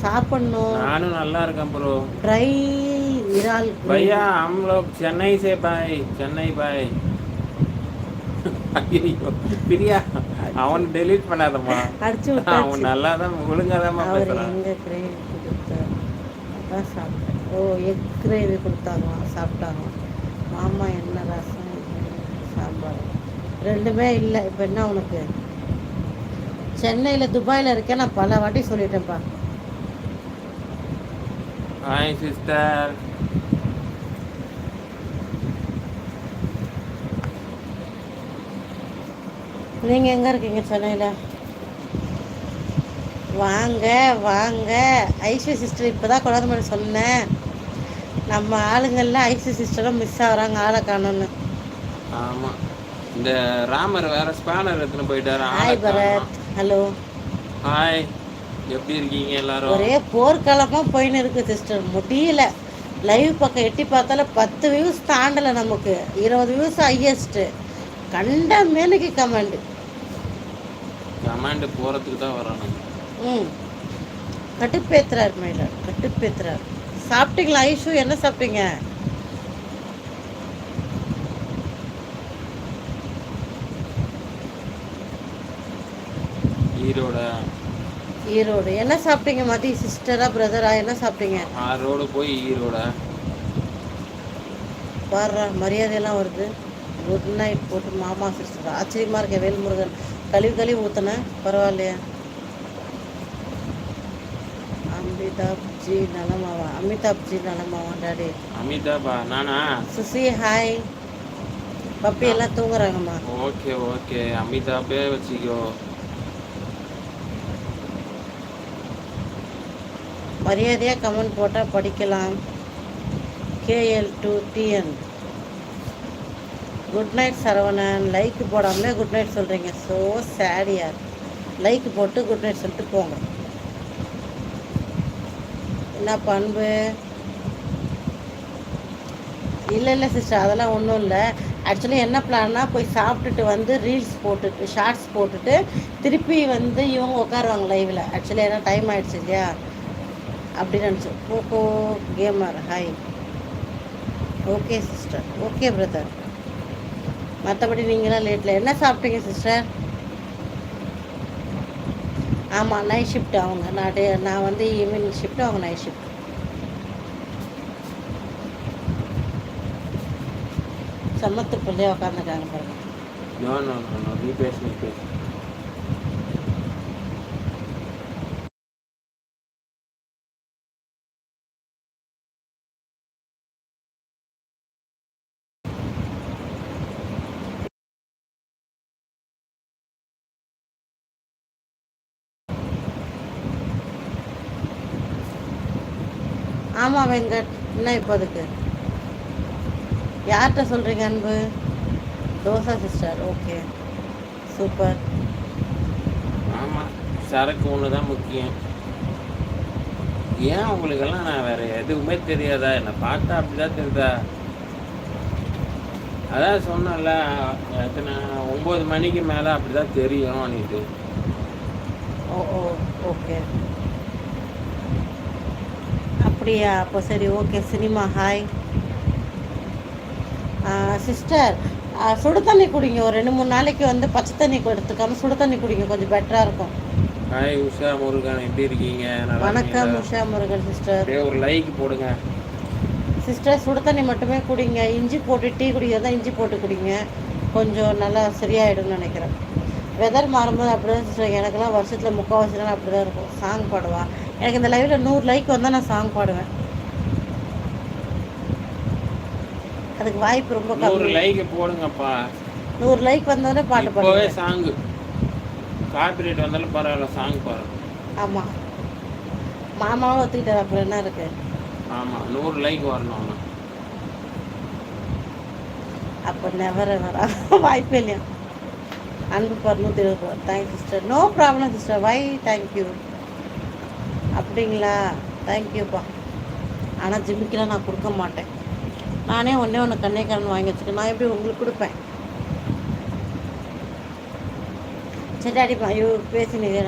சாப்பிடணும். நானும் நல்லா இருக்கேன் ப்ரோ. ட்ரை இறால் भैया கிரேவி. हम लोग चेन्नई से भाई, चेन्नई भाई. ஐயோ பிரியா, அவன் டெலீட் பண்ணாதம்மா. அடிச்சு அவன் விட்டாச்சு. நல்லா தான் ஒழுங்காதாம்மா அவர் பேசுகிறான். எங்கே கிரேவி கொடுத்தார்? அதான் சாப்பிட்டேன். ஓ, எக் கிரேவி கொடுத்தாங்களாம், சாப்பிட்டாங்களாம். மாமா என்ன ரசம் சாம்பார் ரெண்டுமே இல்லை. இப்போ என்ன உனக்கு? சென்னையில் துபாயில் இருக்கேன், நான் பல வாட்டி சொல்லிட்டேன்ப்பா. Hi sister. நீங்கள் எங்கே இருக்கீங்க சென்னையில்? வாங்க வாங்க. ஐஸ்வர்யா சிஸ்டர் இப்போ தான் கொண்டாந்து மாதிரி சொன்னேன். நம்ம ஆளுங்கள்லாம் ஐஸ்வர்யா சிஸ்டரும் மிஸ் ஆகிறாங்க, ஆளை காணோன்னு. ஆமாம், இந்த ராமர் வேற ஸ்பேனர் எடுத்துன்னு போயிட்டாரு. ஹாய் பரத். ஹலோ. ஹாய், எப்படி இருக்கீங்க எல்லாரும்? ஒரே போர்க்காலமாக போயின்னு இருக்குது சிஸ்டர், முடியல. லைவ் பக்கம் எட்டி பார்த்தாலும் 10 வியூஸ் தாண்டலை, நமக்கு 20 வியூஸ் ஹையஸ்ட்டு. கண்ட மேனுக்கு கமெண்ட் போகிறதுக்கு தான் வரணும். கட்டுப்பேத்துறாரு மேடம், கட்டுப்பேத்துறாரு. சாப்பிட்டீங்களா ஐஷு? என்ன சாப்பிட்டீங்க? ஈரோடு. என்ன சாப்பிட்டீங்க மதி? சிஸ்டரா பிரதரா? என்ன சாப்பிட்டீங்க? ஈரோடு போய் ஈரோட பாடுறா, மரியாதையெல்லாம் வருது. குட் நைட் போட்டு மாமா சிஸ்டர். ஆச்சரியமாக இருக்கேன். வேல்முருகன் கழுவி ஊற்றினேன், பரவாயில்லையா? அமிதாப்ஜி நலமாவா? அமிதாப்ஜி நலமாவா டாடி? அமிதாபா நானா? சுசி ஹாய். பப்பி எல்லாம் தூங்குறாங்கம்மா. ஓகே ஓகே, அமிதாபே வச்சுக்கோ. மரியாதையாக கமெண்ட் போட்டால் படிக்கலாம். KL2TN. Good night Saravanan. Like போடாமலே குட் நைட் சொல்கிறீங்க, ஸோ சேடியா. லைக் போட்டு குட் நைட் சொல்லிட்டு போங்க. என்ன பண்பு? இல்லை சிஸ்டர், அதெல்லாம் ஒன்றும் இல்லை. ஆக்சுவலி என்ன பிளான்னா, போய் சாப்பிட்டுட்டு வந்து ரீல்ஸ் போட்டுட்டு ஷார்ட்ஸ் போட்டுட்டு திருப்பி வந்து இவங்க உட்காருவாங்க லைவில். ஆக்சுவலி ஏன்னா டைம் ஆகிடுச்சு இல்லையா, அப்படின்னு நினச்சோம். Coco gamer hi. Okay sister, okay brother. மற்றபடி நீங்களாம் லேட்டில் என்ன சாப்பிட்டீங்க சிஸ்டர்? ஆமாம், நைட் ஷிஃப்ட் அவங்க. நான் வந்து ஈவினிங் ஷிஃப்ட், அவங்க நைட் ஷிஃப்ட். சமத்து பிள்ளைய உட்காந்துருக்காங்க பாருங்க. நீ பேசு. ஆமாம் வெங்கட். என்ன இப்போ அதுக்கு யார்கிட்ட சொல்கிறீங்க அன்பு? தோசா சிஸ்டர். Okay super. ஆமாம், சரக்கு ஒன்று தான் முக்கியம். ஏன் உங்களுக்கெல்லாம் நான் வேறு எதுவுமே தெரியாதா? என்னை பார்த்தா அப்படி தான் தெரியுதா? அதான் சொன்னல, எத்தனை 9 மணிக்கு மேலே அப்படி தான் தெரியும் அன்னைக்கு. ஓகே அப்படியா? அப்போ சரி, ஓகே. Cinema hi sister. சுடு தண்ணி குடிங்க. ஒரு 2-3 நாளைக்கு வந்து பச்சை தண்ணி எடுத்துக்காம சுடு தண்ணி குடிங்க, கொஞ்சம் பெட்டராக இருக்கும். ஹாய் உஷா முருகன், எப்படி இருக்கீங்க? வணக்கம் உஷா முருகன் சிஸ்டர். ஒரு லைக் போடுங்க சிஸ்டர். சுடு தண்ணி மட்டுமே குடிங்க. இஞ்சி போட்டு டீ குடிக்கிறதா இஞ்சி போட்டு குடிங்க, கொஞ்சம் நல்லா சரியாயிடும்னு நினைக்கிறேன். வெதர் மாறும்போது அப்படி தான் சிஸ்டர். எனக்கெல்லாம் வருஷத்தில் 3/4 நாள் அப்படி தான் இருக்கும். சாங் பாடுவா. எனக்கு இந்த லைவில் 100 லைக் வந்தால் நான் சாங் பாடுவேன். அதுக்கு வாய்ப்பு ரொம்ப கம்மி. 100 லைக் போடுங்கப்பா. 100 லைக் வந்தோடனே பாட்டு பாடுவேன். சாங் காப்பிரைட் வந்தாலும் பரவாயில்ல, சாங் பாடு. ஆமாம், மாமாவும் ஒத்துக்கிட்டார், அப்புறம் என்ன இருக்கு? ஆமாம், 100 லைக் வரணும். அப்போ நெவர் வரா வாய்ப்பே இல்லையா? Anbu 220. Thanks sister. No problem sister. Why thank you. அப்படிங்களா? தேங்க்யூப்பா. ஆனால் ஜிம்மிக்கெலாம் நான் கொடுக்க மாட்டேன். நானே ஒன்று கண்ணேக்காரன் வாங்கி வச்சுக்கேன். நான் எப்படி உங்களுக்கு கொடுப்பேன்? சரி அடிப்பா. ஐயோ பேசினீங்க.